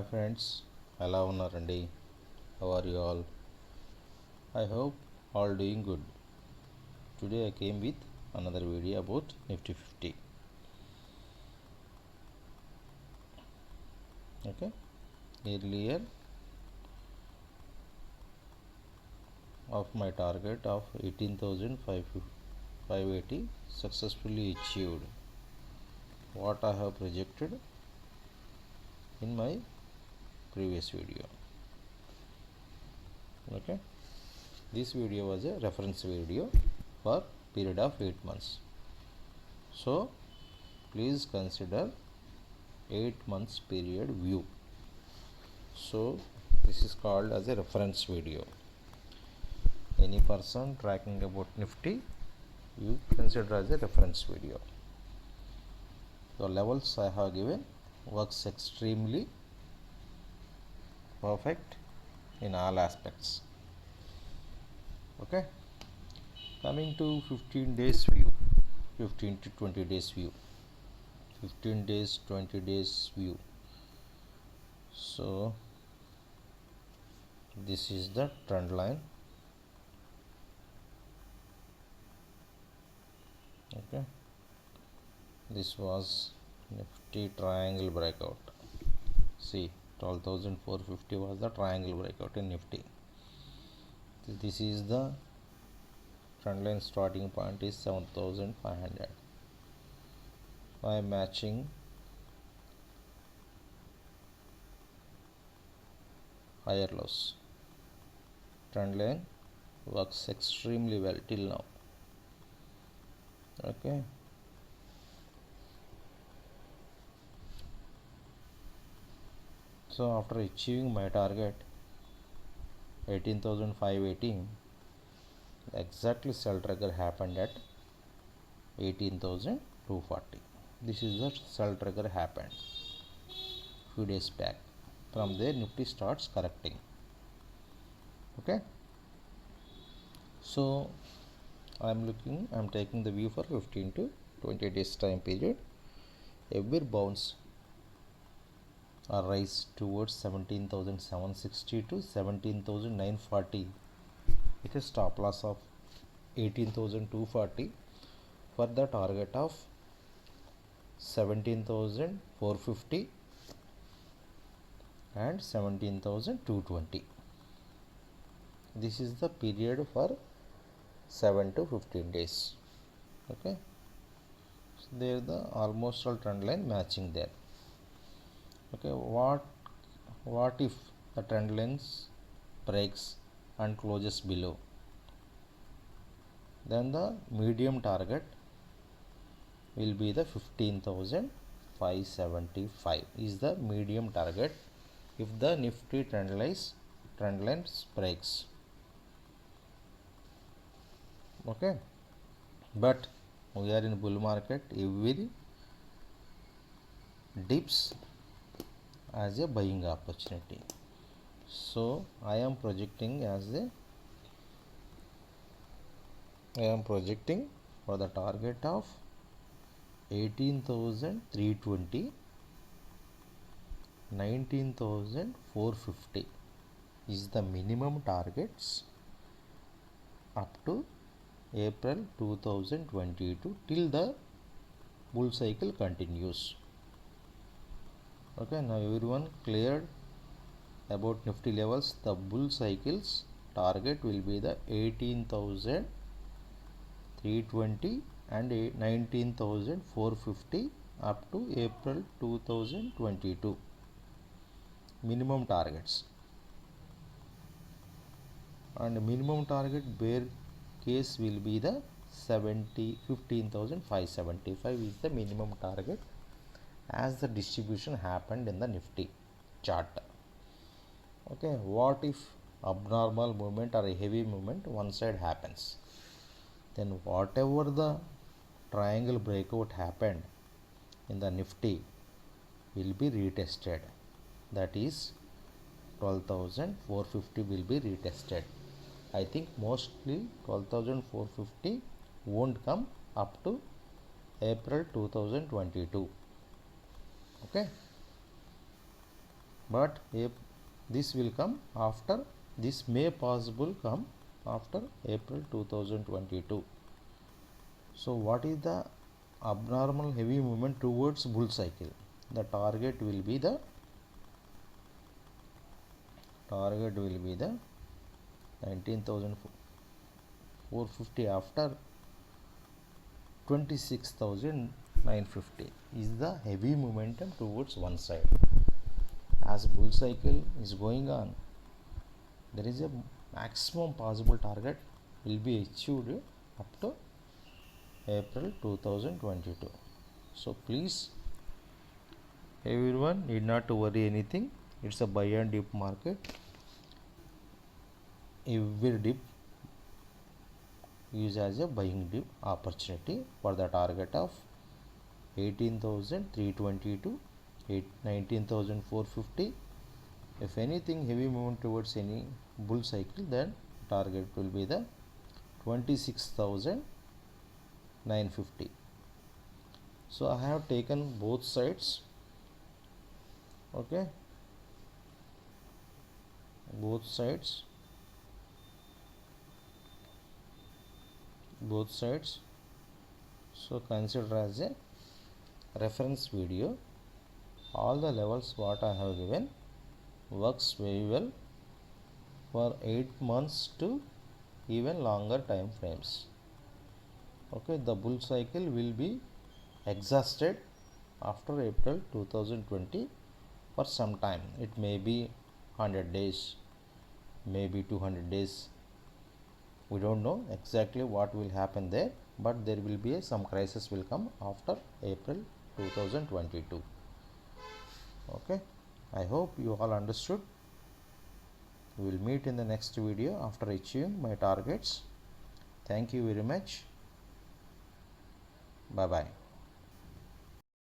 Hi friends, ఎలా ఉన్నారండి? How are you all? I hope all doing good. Today I came with another video about Nifty 50. Okay, earlier of my target of 18,580 successfully achieved what I have projected in my previous video. Okay, this video was a reference video for period of 8 months. So please consider 8 months period view. So this is called as a reference video. Any person tracking about Nifty, you consider as a reference video. The levels I have given works extremely perfect in all aspects. Okay, coming to 15 days view, 15 to 20 days view, 15 days, 20 days view. So this is the trend line. Okay, this was Nifty triangle breakout. See, 12,450 was the triangle breakout in Nifty. This is the trend line. Starting point is 7,500. I am matching higher lows. Trend line works extremely well till now. Okay, so after achieving my target 18,580, exactly sell trigger happened at 18,240. This is the sell trigger happened few days back. From there Nifty starts correcting. Okay, so I'm taking the view for 15 to 20 days time period. Every bounce or rise towards 17,760 to 17,940 with a stop loss of 18,240 for the target of 17,450 and 17,220. This is the period for 7 to 15 days. Okay, so there the almost all trend line matching there. Okay, what if the trend lines breaks and closes below? Then the medium target will be the 15,575 is the medium target if the Nifty trend lines breaks. Okay, but we are in bull market. Every dips as a buying opportunity. So I am projecting for the target of 18,320, 19,450 is the minimum targets up to April 2022 till the bull cycle continues. Okay, now everyone cleared about Nifty levels. The bull cycle's target will be the 18,320 and 19,450 up to April 2022 minimum targets, and minimum target bear case will be the 15,575 is the minimum target as the distribution happened in the Nifty chart. Okay, what if abnormal movement or a heavy movement one side happens? Then whatever the triangle breakout happened in the Nifty will be retested. That is 12,450 will be retested. I think mostly 12,450 won't come up to April 2022. Okay, but if this will come after, this may possible come after April 2022. So what is the abnormal heavy movement towards bull cycle? The target will be the 19,450 after 26,950 is the heavy momentum towards one side. As bull cycle is going on, there is a maximum possible target will be achieved up to April 2022. So please, everyone need not to worry anything. It's a buy and dip market. Every dip use as a buying dip opportunity for the target of 18,320 to 19,450. If anything heavy movement towards any bull cycle, then target will be the 26,950. So I have taken both sides. Okay, both sides. So consider as a reference video. All the levels what I have given works very well for 8 months to even longer time frames. Okay, the bull cycle will be exhausted after April 2020 for some time. It may be 100 days, maybe 200 days. We don't know exactly what will happen there, but there will be some crisis will come after April 2022. Okay, I hope you all understood. We will meet in the next video after achieving my targets. Thank you very much. Bye bye.